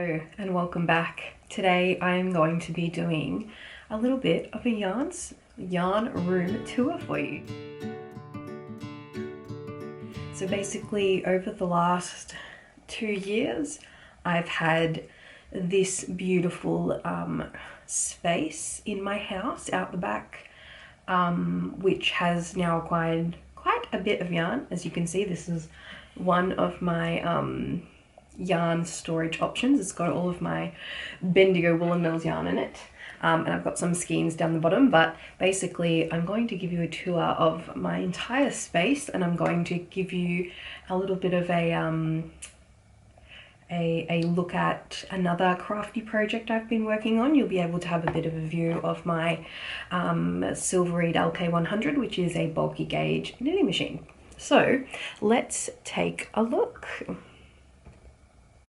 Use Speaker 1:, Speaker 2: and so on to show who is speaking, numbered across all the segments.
Speaker 1: Hello and welcome back. Today I am going to be doing a little bit of a yarn room tour for you. So basically over the last 2 years I've had this beautiful space in my house out the back, which has now acquired quite a bit of yarn. As you can see, this is one of my yarn storage options. It's got all of my Bendigo Woolen Mills yarn in it, and I've got some skeins down the bottom. But basically I'm going to give you a tour of my entire space, and I'm going to give you a little bit of a look at another crafty project I've been working on. You'll be able to have a bit of a view of my Silvereed LK100, which is a bulky gauge knitting machine. So let's take a look.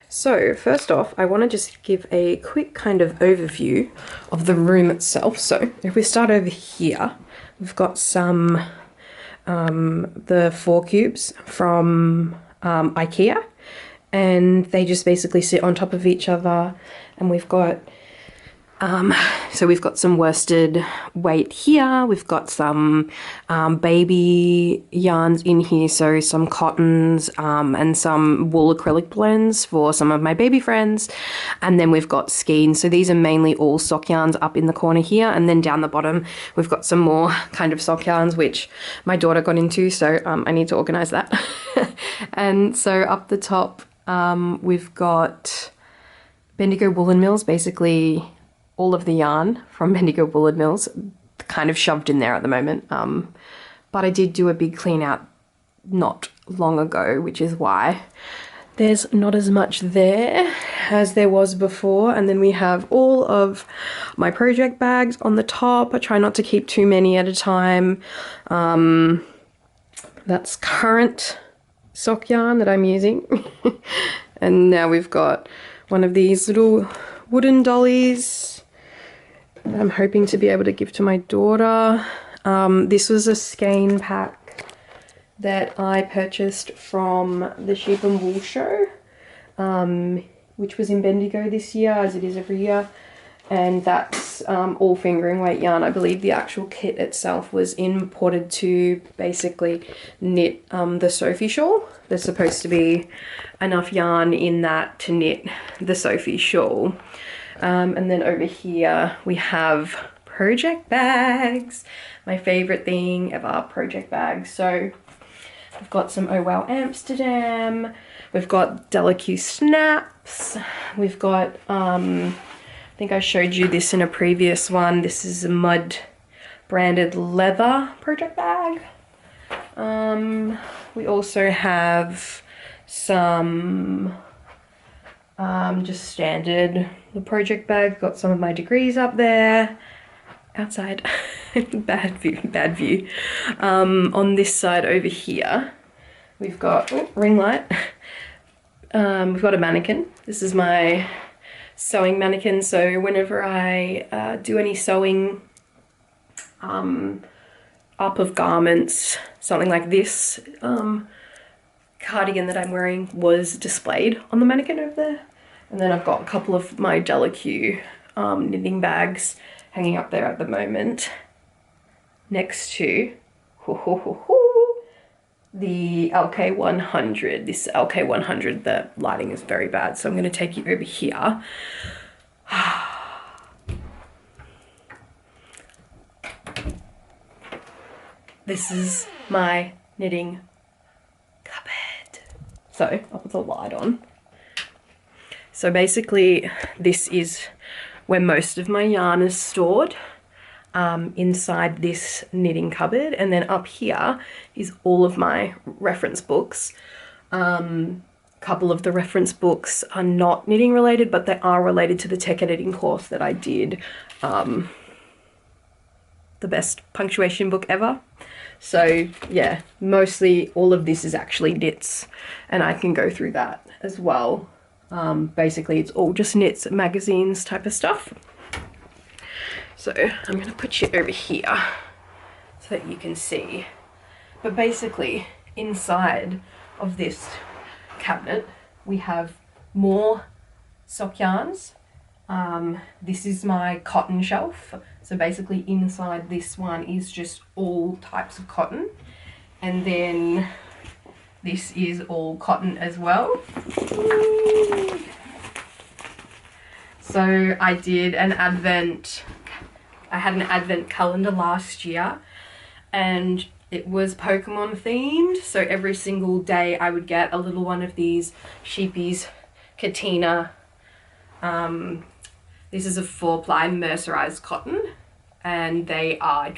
Speaker 1: So first off, I want to just give a quick kind of overview of the room itself. So if we start over here, we've got some the 4 cubes from IKEA, and they just basically sit on top of each other. And we've got so we've got some worsted weight here, we've got some baby yarns in here, so some cottons and some wool acrylic blends for some of my baby friends, and then we've got skeins. So these are mainly all sock yarns up in the corner here, and then down the bottom we've got some more kind of sock yarns which my daughter got into, so I need to organize that. And so up the top we've got Bendigo Woolen Mills, basically all of the yarn from Bendigo Woolen Mills kind of shoved in there at the moment. But I did do a big clean out not long ago, which is why there's not as much there as there was before. And then we have all of my project bags on the top. I try not to keep too many at a time. That's current sock yarn that I'm using. And now we've got one of these little wooden dollies I'm hoping to be able to give to my daughter. This was a skein pack that I purchased from the Sheep and Wool show, which was in Bendigo this year, as it is every year. And that's all fingering weight yarn. I believe the actual kit itself was imported to basically knit the Sophie shawl. There's supposed to be enough yarn in that to knit the Sophie shawl. And then over here we have project bags, my favorite thing ever, project bags. So we've got some Oh Wow Amsterdam, we've got Delaque snaps, we've got I think I showed you this in a previous one. This is a mud branded leather project bag. We also have some just standard the project bag. Got some of my degrees up there outside. bad view. On this side over here we've got ring light. We've got a mannequin. This is my sewing mannequin, so whenever I do any sewing up of garments, something like this cardigan that I'm wearing was displayed on the mannequin over there. And then I've got a couple of my Delaque knitting bags hanging up there at the moment, next to the LK100. This LK100, the lighting is very bad, so I'm going to take you over here. This is my knitting cupboard. So I'll put the light on. So basically this is where most of my yarn is stored, inside this knitting cupboard. And then up here is all of my reference books. Couple of the reference books are not knitting related, but they are related to the tech editing course that I did. The best punctuation book ever. So yeah, mostly all of this is actually knits, and I can go through that as well. Basically it's all just knits, magazines type of stuff. So I'm going to put you over here so that you can see. But basically inside of this cabinet we have more sock yarns. This is my cotton shelf. So basically inside this one is just all types of cotton. And then this is all cotton as well. So I did an advent, I had an advent calendar last year and it was Pokemon themed. So every single day I would get a little one of these Sheepies Katina. This is a 4-ply mercerized cotton and they are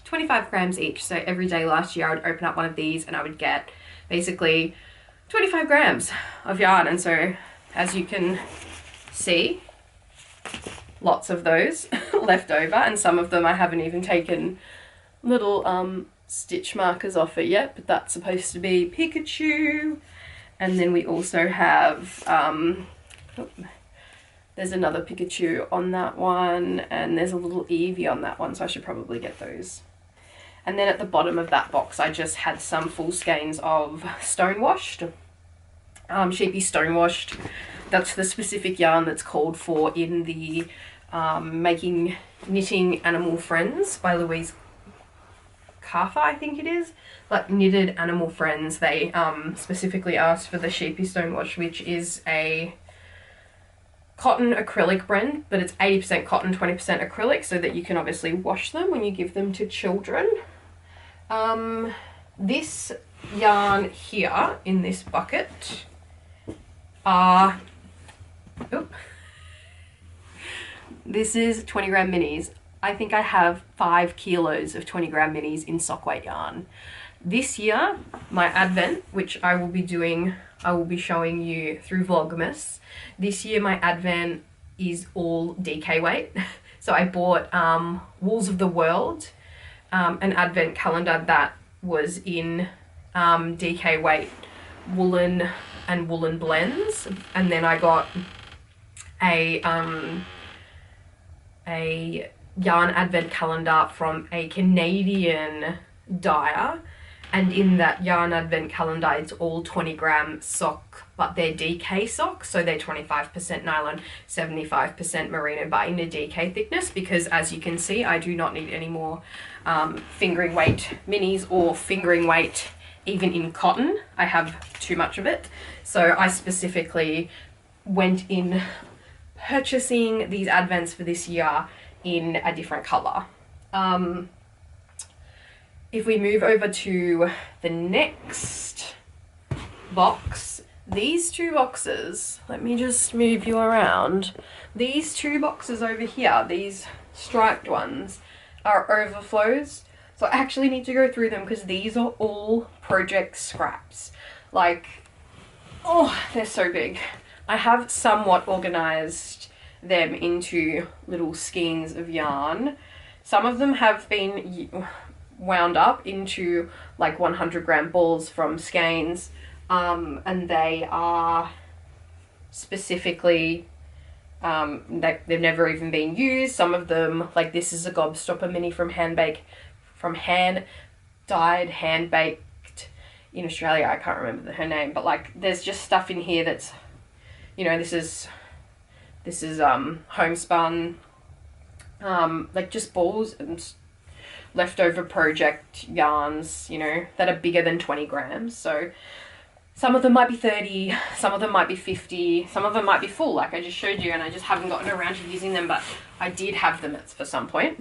Speaker 1: 25 grams each. So every day last year I would open up one of these and I would get basically 25 grams of yarn. And so as you can see, lots of those left over, and some of them I haven't even taken little stitch markers off it yet, but that's supposed to be Pikachu. And then we also have there's another Pikachu on that one, and there's a little Eevee on that one, so I should probably get those. And then at the bottom of that box I just had some full skeins of stonewashed, Sheepy stonewashed. That's the specific yarn that's called for in the Making Knitting Animal Friends by Louise Carter, I think it is. Like Knitted Animal Friends, they specifically asked for the Sheepy Stonewash, which is a cotton acrylic blend, but it's 80% cotton, 20% acrylic, so that you can obviously wash them when you give them to children. This yarn here in this bucket are, this is 20 gram minis. I think I have 5 kilos of 20 gram minis in sock weight yarn. This year, my advent, which I will be doing, I will be showing you through Vlogmas. This year my advent is all DK weight. So I bought Wools of the World, an advent calendar that was in DK weight woolen and woolen blends. And then I got a yarn advent calendar from a Canadian dyer, and in that yarn advent calendar it's all 20 gram sock, but they're DK socks, so they're 25% nylon, 75% merino, but in a DK thickness, because as you can see I do not need any more fingering weight minis or fingering weight even in cotton. I have too much of it, so I specifically went in purchasing these advents for this year in a different color. If we move over to the next box, these two boxes, let me just move you around. These two boxes over here, these striped ones, are overflows. So I actually need to go through them because these are all project scraps. Like, oh, they're so big. I have somewhat organized them into little skeins of yarn. Some of them have been wound up into like 100 gram balls from skeins, and they are specifically they've never even been used. Some of them, like this is a gobstopper mini from hand dyed, hand baked in Australia. I can't remember her name, but like there's just stuff in here that's, you know, this is homespun, like just balls and leftover project yarns, you know, that are bigger than 20 grams. So some of them might be 30, some of them might be 50, some of them might be full, like I just showed you, and I just haven't gotten around to using them, but I did have them for some point.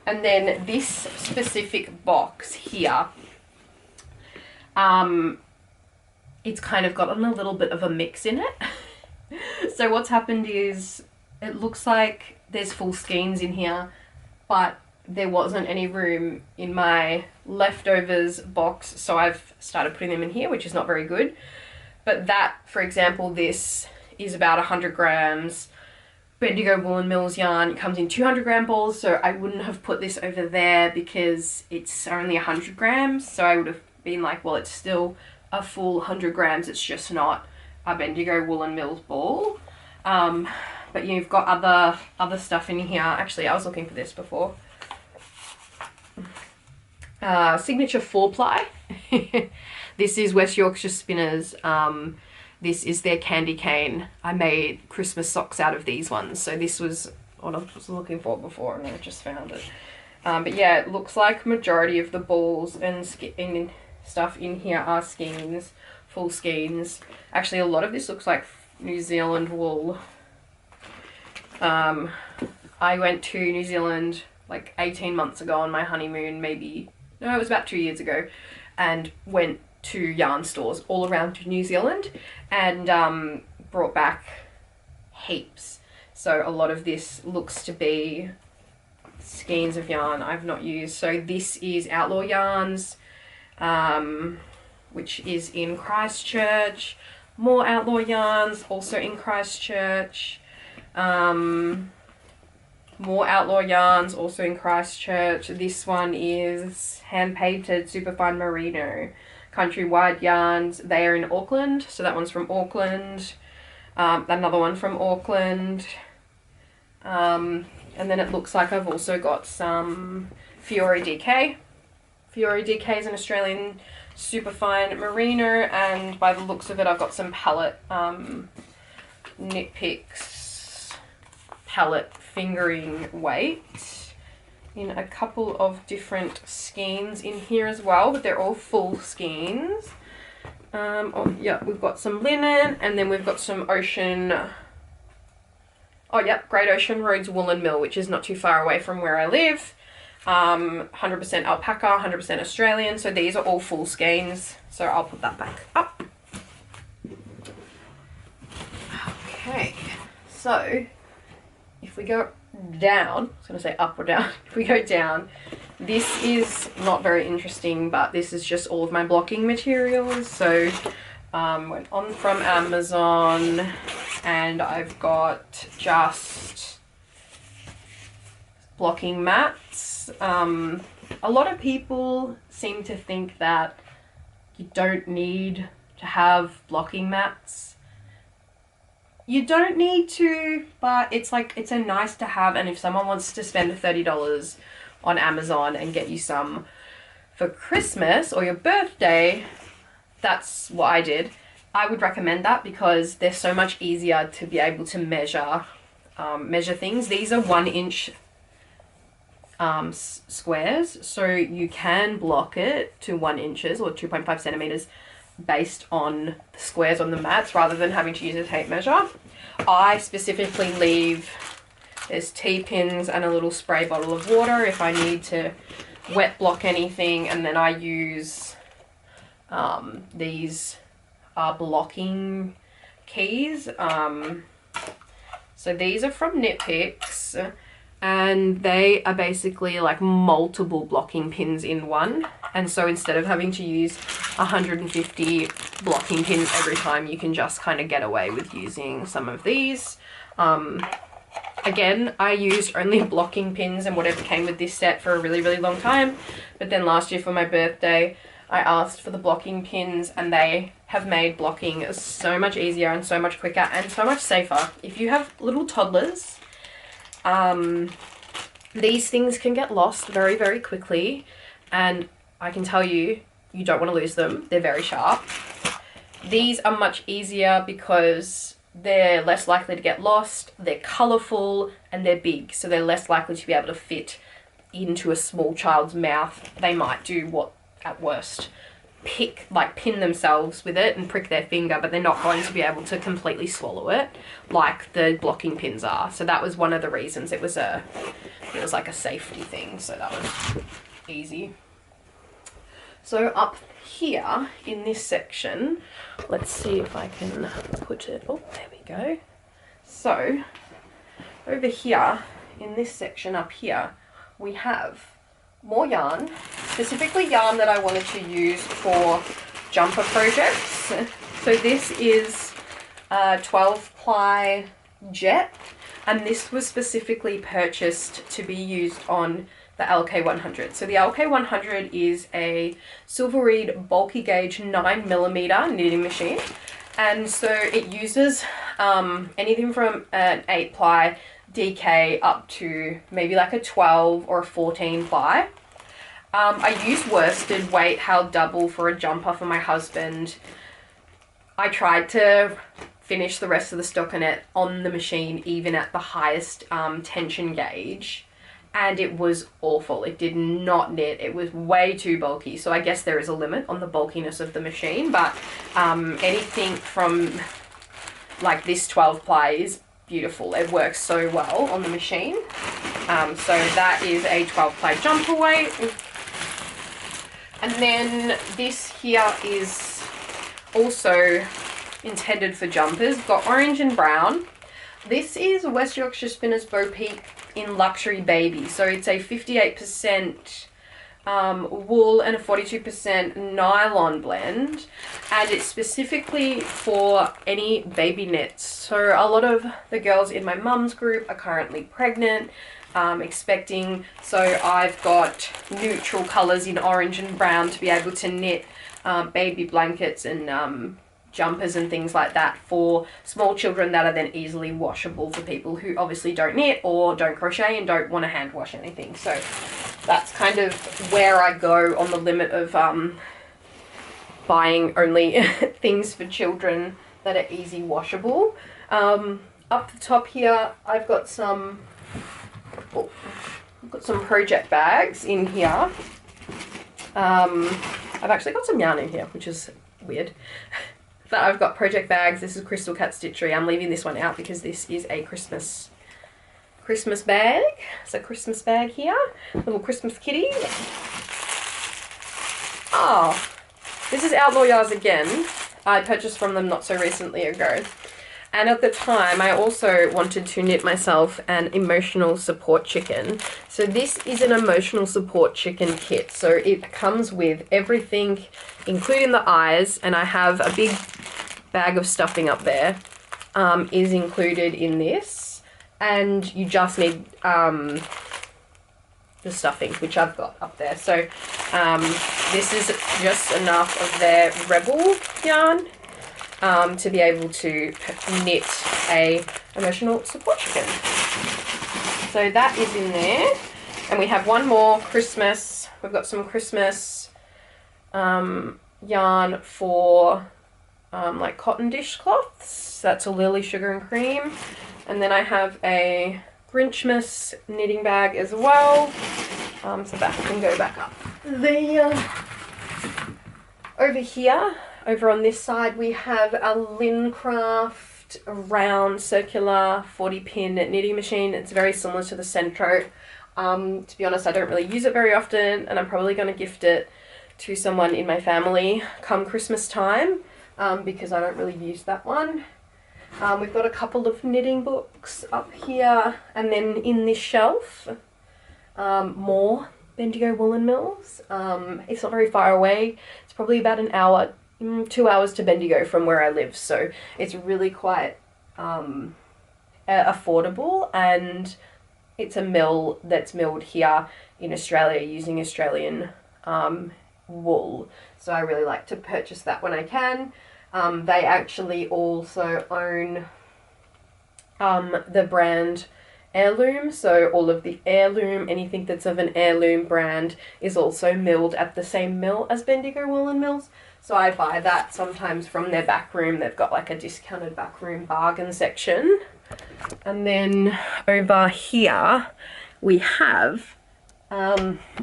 Speaker 1: And then this specific box here, it's kind of gotten a little bit of a mix in it. So what's happened is it looks like there's full skeins in here, but there wasn't any room in my leftovers box, so I've started putting them in here, which is not very good. But that, for example, this is about 100 grams Bendigo Woolen Mills yarn. It comes in 200 gram balls, so I wouldn't have put this over there because it's only 100 grams. So I would have been like, well, it's still a full 100 grams, it's just not a Bendigo Woolen Mills ball. But you've got other stuff in here. Actually, I was looking for this before. Signature 4-ply. This is West Yorkshire Spinners. this is their candy cane. I made Christmas socks out of these ones. So this was what I was looking for before, and I just found it. But yeah, it looks like majority of the balls and stuff in here are skeins, full skeins. Actually, a lot of this looks like New Zealand wool. I went to New Zealand like 18 months ago on my honeymoon, maybe, no, it was about 2 years ago, and went to yarn stores all around New Zealand and brought back heaps. So a lot of this looks to be skeins of yarn I've not used. So this is Outlaw Yarns, which is in Christchurch. More Outlaw Yarns, also in Christchurch. More Outlaw Yarns, also in Christchurch. This one is hand-painted Superfine Merino. Countrywide Yarns, they are in Auckland, so that one's from Auckland. Another one from Auckland. And then it looks like I've also got some Fiore DK. Fiore DK is an Australian Superfine Merino, and by the looks of it, I've got some palette Knit Picks palette fingering weight in a couple of different skeins in here as well, but they're all full skeins. Oh yeah, we've got some linen, and then we've got some ocean, oh yep, Great Ocean Roads Woolen Mill, which is not too far away from where I live. 100% alpaca, 100% Australian, so these are all full skeins, so I'll put that back up. Okay, so if we go down, I was going to say up or down, if we go down, this is not very interesting, but this is just all of my blocking materials. So went on from Amazon, and I've got just blocking mats. A lot of people seem to think that you don't need to have blocking mats. You don't need to, but it's like, it's a nice to have, and if someone wants to spend $30 on Amazon and get you some for Christmas or your birthday, that's what I did. I would recommend that because they're so much easier to be able to measure things. These are 1 inch squares, so you can block it to 1 inches or 2.5 centimeters based on the squares on the mats rather than having to use a tape measure. I specifically leave, there's T-pins and a little spray bottle of water if I need to wet block anything, and then I use these blocking keys. So these are from Knit Picks, and they are basically like multiple blocking pins in one. And so instead of having to use 150 blocking pins every time, you can just kind of get away with using some of these. Again, I used only blocking pins and whatever came with this set for a really, really long time. But then last year for my birthday, I asked for the blocking pins, and they have made blocking so much easier and so much quicker and so much safer. If you have little toddlers, these things can get lost very, very quickly, and I can tell you, you don't want to lose them. They're very sharp. These are much easier because they're less likely to get lost, they're colourful, and they're big, so they're less likely to be able to fit into a small child's mouth. They might do what, at worst, pin themselves with it and prick their finger, but they're not going to be able to completely swallow it like the blocking pins are. So that was one of the reasons it was like a safety thing, so that was easy. So up here in this section, let's see if I can put it, oh, there we go. So over here in this section up here, we have more yarn, specifically yarn that I wanted to use for jumper projects. So this is 12 ply jet, and this was specifically purchased to be used on the LK100. So the LK100 is a silver reed bulky gauge 9mm knitting machine, and so it uses anything from an 8 ply DK up to maybe like a 12 or a 14 ply. I used worsted weight held double for a jumper for my husband I tried to finish the rest of the stockinette on the machine, even at the highest tension gauge, and it was awful. It did not knit. It was way too bulky. So I guess there is a limit on the bulkiness of the machine, but anything from like this 12 ply is beautiful. It works so well on the machine. So that is a 12 ply jumper weight. And then this here is also intended for jumpers. Got orange and brown. This is West Yorkshire Spinners Bo Peep in Luxury Baby. So it's a 58% wool and a 42% nylon blend, and it's specifically for any baby knits. So a lot of the girls in my mum's group are currently pregnant, expecting, so I've got neutral colours in orange and brown to be able to knit baby blankets and jumpers and things like that for small children that are then easily washable for people who obviously don't knit or don't crochet and don't want to hand wash anything. So that's kind of where I go on the limit of buying only things for children that are easy washable. Up the top here, I've got some project bags in here. I've actually got some yarn in here, which is weird. But I've got project bags. This is Crystal Cat Stitchery. I'm leaving this one out because this is a Christmas bag. It's a Christmas bag here. Little Christmas kitty. Oh, this is Outlaw Yarns again. I purchased from them not so recently ago. And at the time, I also wanted to knit myself an emotional support chicken. So this is an emotional support chicken kit. So it comes with everything, including the eyes, and I have a big bag of stuffing up there, is included in this. And you just need the stuffing, which I've got up there. So this is just enough of their Rebel yarn to be able to knit a emotional support chicken. So that is in there. And we have one more Christmas. We've got some Christmas yarn for like cotton dishcloths. That's a Lily Sugar and Cream. And then I have a Grinchmas knitting bag as well. So that can go back up. Over here, over on this side, we have a Lincraft round circular 40 pin knitting machine. It's very similar to the Centro. To be honest, I don't really use it very often, and I'm probably going to gift it to someone in my family come Christmas time, because I don't really use that one. We've got a couple of knitting books up here, and then in this shelf, more Bendigo Woolen Mills. It's not very far away. It's probably about an hour, 2 hours to Bendigo from where I live, so it's really quite affordable, and it's a mill that's milled here in Australia using Australian wool, so I really like to purchase that when I can. They actually also own the brand Heirloom, so all of the heirloom, anything that's of an heirloom brand, is also milled at the same mill as Bendigo Woolen Mills. So I buy that sometimes from their back room. They've got like a discounted back room bargain section. And then over here we have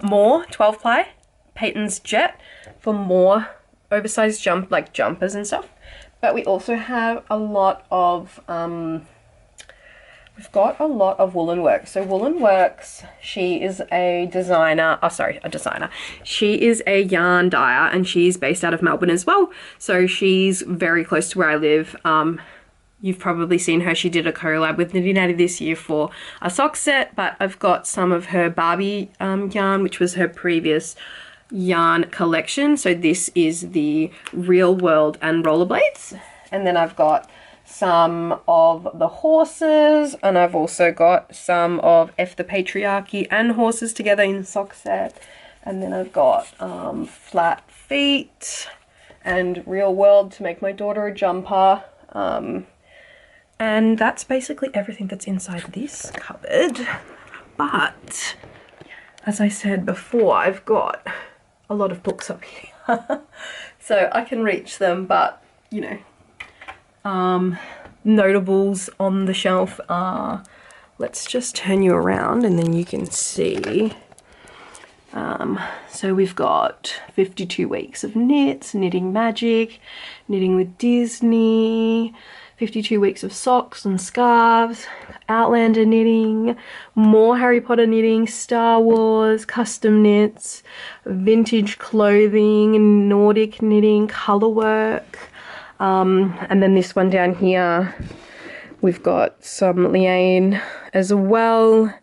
Speaker 1: more 12 ply Peyton's Jet for more oversized jumpers and stuff. But we also have a lot of we've got a lot of Woolen Works. So Woolen Works, she is a designer, she is a yarn dyer, and she's based out of Melbourne as well. So she's very close to where I live. You've probably seen her. She did a collab with Nitty Natty this year for a sock set, but I've got some of her Barbie yarn, which was her previous yarn collection. So this is the Real World and Rollerblades. And then I've got some of the horses, and I've also got some of F the Patriarchy and horses together in sock set. And then I've got flat feet and Real World to make my daughter a jumper. And that's basically everything that's inside this cupboard. But as I said before, I've got a lot of books up here. So I can reach them, but you know, Notables on the shelf are, let's just turn you around and then you can see. So we've got 52 weeks of knits, knitting magic, knitting with Disney, 52 weeks of socks and scarves, Outlander knitting, more Harry Potter knitting, Star Wars, custom knits, vintage clothing, Nordic knitting, colour work. And then this one down here, we've got some Liane as well.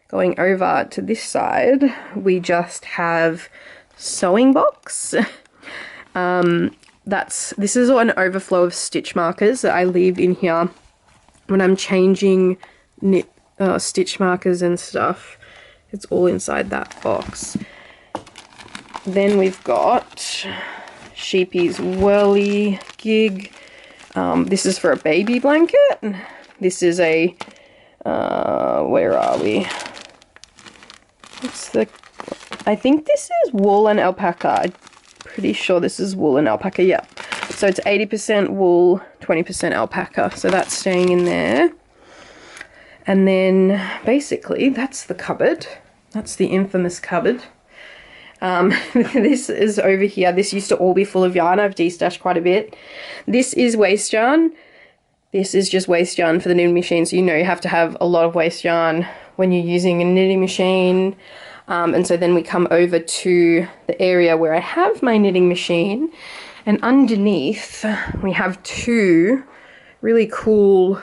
Speaker 1: Going over to this side, we just have sewing box. This is an overflow of stitch markers that I leave in here when I'm changing stitch markers and stuff. It's all inside that box. Then we've got Sheepy's Whirly Gig. This is for a baby blanket. This is a, where are we? I think this is wool and alpaca. I'm pretty sure this is wool and alpaca, yeah. So it's 80% wool, 20% alpaca. So that's staying in there. And then basically that's the cupboard. That's the infamous cupboard. This is over here. This used to all be full of yarn. I've destashed quite a bit. This is waste yarn. This is just waste yarn for the knitting machine. So you know you have to have a lot of waste yarn when you're using a knitting machine. And so then we come over to the area where I have my knitting machine, and underneath we have two really cool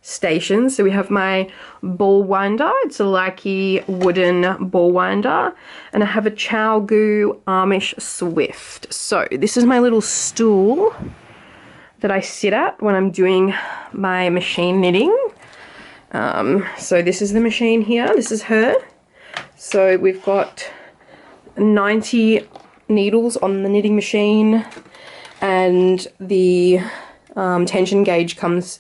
Speaker 1: stations. So we have my ball winder. It's a Lackey wooden ball winder, and I have a Chowgoo Amish Swift. So this is my little stool that I sit at when I'm doing my machine knitting. So this is the machine here. This is her. So we've got 90 needles on the knitting machine, and the tension gauge comes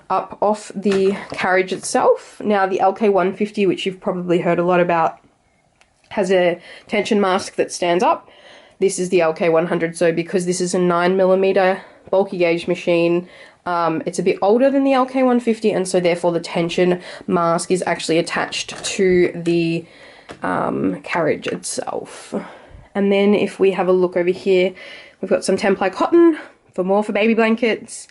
Speaker 1: up off the carriage itself. Now the LK150, which you've probably heard a lot about, has a tension mask that stands up. This is the LK100. So because this is a 9mm bulky gauge machine, it's a bit older than the LK150, and so therefore the tension mask is actually attached to the carriage itself. And then if we have a look over here, we've got some 10-ply cotton for baby blankets.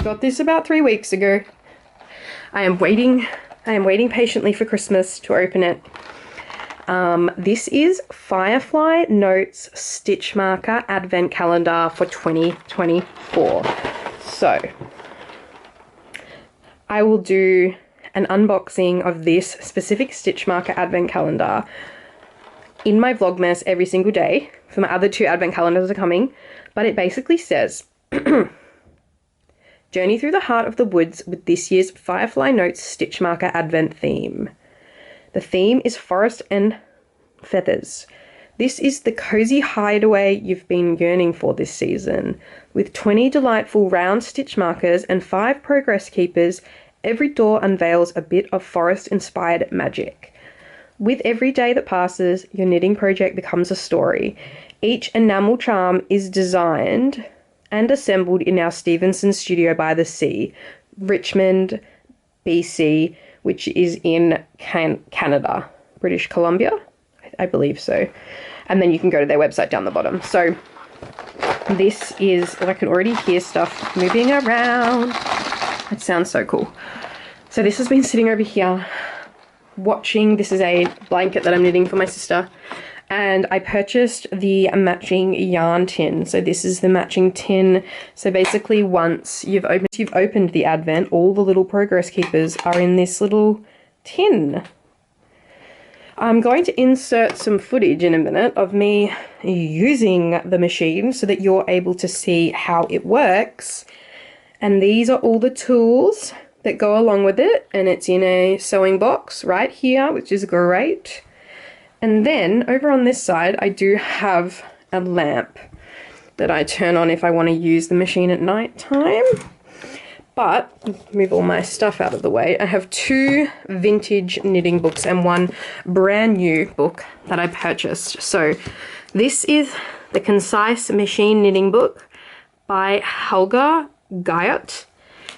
Speaker 1: Got this about 3 weeks ago. I am waiting patiently for Christmas to open it. This is Firefly Notes Stitch Marker Advent Calendar for 2024. So I will do an unboxing of this specific stitch marker advent calendar in my Vlogmas every single day, for my other 2 advent calendars are coming. But it basically says journey through the heart of the woods with this year's Firefly Notes Stitch Marker Advent theme. The theme is forest and feathers. This is the cozy hideaway you've been yearning for this season. With 20 delightful round stitch markers and 5 progress keepers, every door unveils a bit of forest-inspired magic. With every day that passes, your knitting project becomes a story. Each enamel charm is designed and assembled in our Stevenson studio by the sea, Richmond, BC, which is in Canada, British Columbia, I believe so. And then you can go to their website down the bottom. So this is, I can already hear stuff moving around. It sounds so cool. So this has been sitting over here watching. This is a blanket that I'm knitting for my sister, and I purchased the matching yarn tin. So this is the matching tin. So basically once you've opened the Advent, all the little progress keepers are in this little tin. I'm going to insert some footage in a minute of me using the machine so that you're able to see how it works. And these are all the tools that go along with it, and it's in a sewing box right here, which is great. And then over on this side I do have a lamp that I turn on if I want to use the machine at night time. But move all my stuff out of the way. I have 2 vintage knitting books and 1 brand new book that I purchased. So this is the Concise Machine Knitting Book by Helga Guyot.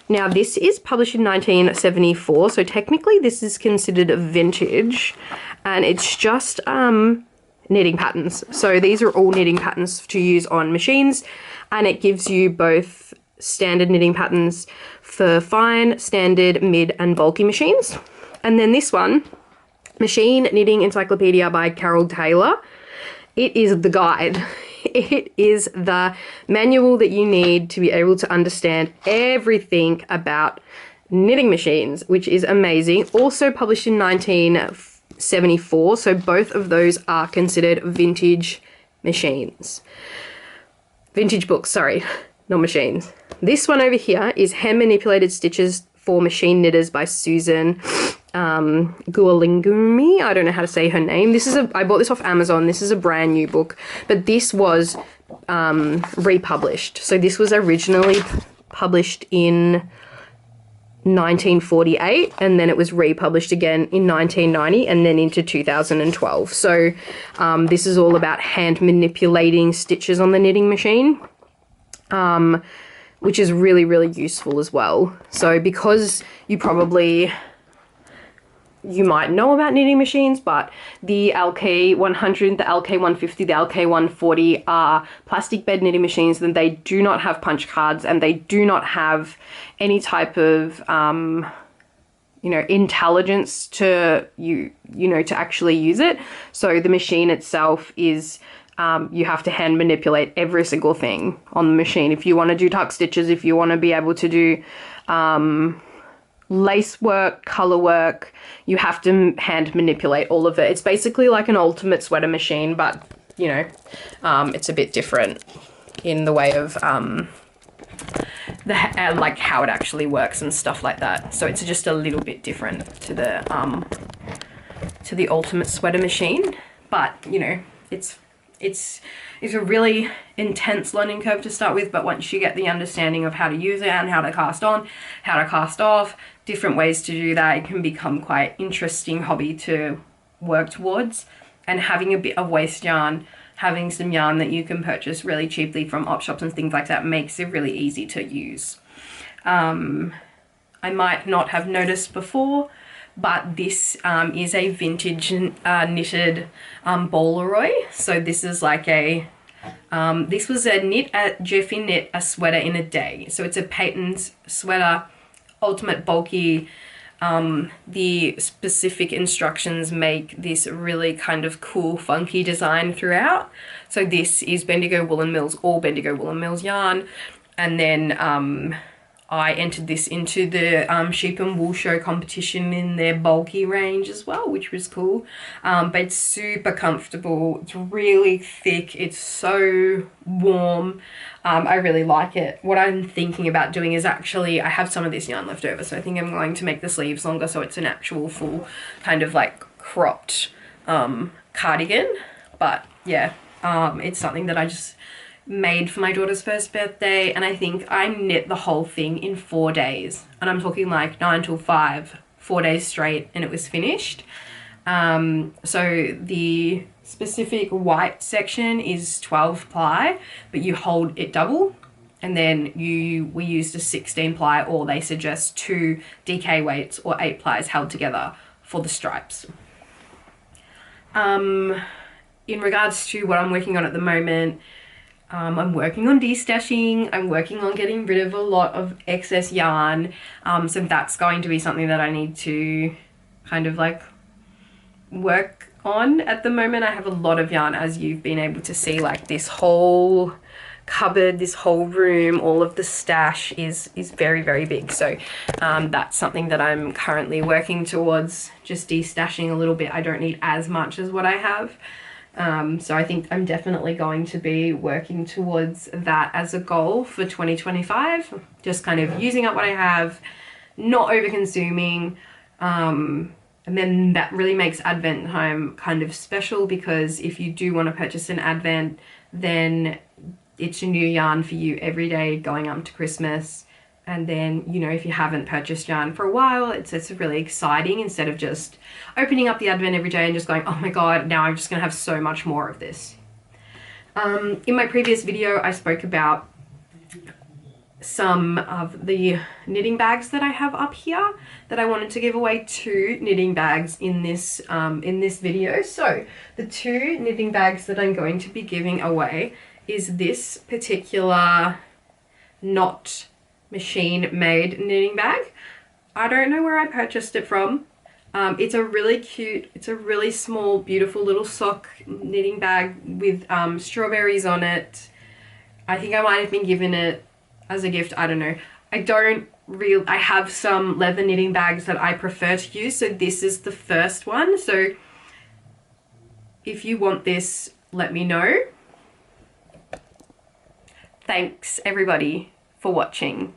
Speaker 1: Now this is published in 1974, so technically this is considered vintage, and it's just knitting patterns. So these are all knitting patterns to use on machines, and it gives you both standard knitting patterns for fine, standard, mid and bulky machines. And then this one, Machine Knitting Encyclopedia by Carol Taylor. It is the guide. It is the manual that you need to be able to understand everything about knitting machines, which is amazing. Also published in 1974, so both of those are considered vintage machines. Vintage books, sorry, not machines. This one over here is Hem Manipulated Stitches for Machine Knitters by Susan Gualingumi. I don't know how to say her name. I bought this off Amazon. This is a brand new book, but this was republished. So this was originally published in 1948, and then it was republished again in 1990 and then into 2012. So this is all about hand manipulating stitches on the knitting machine, which is really, really useful as well. So because you might know about knitting machines, but the LK100, the LK150, the LK140 are plastic bed knitting machines, and they do not have punch cards, and they do not have any type of intelligence to to actually use it. So the machine itself is you have to hand manipulate every single thing on the machine. If you want to do tuck stitches, if you want to be able to do lace work, color work, you have to hand manipulate all of it. It's basically like an ultimate sweater machine, but it's a bit different in the way of like how it actually works and stuff like that. So it's just a little bit different to the ultimate sweater machine, but it's a really intense learning curve to start with, but once you get the understanding of how to use it and how to cast on, how to cast off, different ways to do that, it can become quite interesting hobby to work towards. And having a bit of waste yarn, having some yarn that you can purchase really cheaply from op shops and things like that makes it really easy to use. I might not have noticed before, but this is a vintage knitted Bolaroy. So this is like this was a Jeffy knit a sweater in a day. So it's a patent sweater, ultimate bulky. The specific instructions make this really kind of cool, funky design throughout. So this is Bendigo Woolen Mills, all Bendigo Woolen Mills yarn. And then I entered this into the Sheep and Wool Show competition in their bulky range as well, which was cool. But it's super comfortable. It's really thick. It's so warm. I really like it. What I'm thinking about doing is actually, I have some of this yarn left over, so I think I'm going to make the sleeves longer so it's an actual full kind of like cropped cardigan. But yeah, it's something that I just made for my daughter's first birthday, and I think I knit the whole thing in 4 days, and I'm talking like 9 till 5, 4 days straight, and it was finished. So the specific white section is 12 ply, but you hold it double, and then we used a 16 ply, or they suggest 2 DK weights or 8 plies held together for the stripes. In regards to what I'm working on at the moment, I'm working on destashing. I'm working on getting rid of a lot of excess yarn. So that's going to be something that I need to kind of like work on. At the moment I have a lot of yarn, as you've been able to see, like this whole cupboard, this whole room, all of the stash is very, very big. So that's something that I'm currently working towards, just destashing a little bit. I don't need as much as what I have. So I think I'm definitely going to be working towards that as a goal for 2025, just kind of using up what I have, not over consuming. And then that really makes Advent time kind of special, because if you do want to purchase an Advent, then it's a new yarn for you every day going up to Christmas. And then, you know, if you haven't purchased yarn for a while, it's really exciting, instead of just opening up the Advent every day and just going, oh my God, now I'm just gonna have so much more of this. In my previous video, I spoke about some of the knitting bags that I have up here that I wanted to give away 2 knitting bags in this video. So the 2 knitting bags that I'm going to be giving away is this particular not machine made knitting bag. I don't know where I purchased it from. It's a really cute, it's a really small, beautiful little sock knitting bag with strawberries on it. I think I might have been given it as a gift, I don't know. I have some leather knitting bags that I prefer to use, so this is the first one. So if you want this, let me know. Thanks everybody for watching.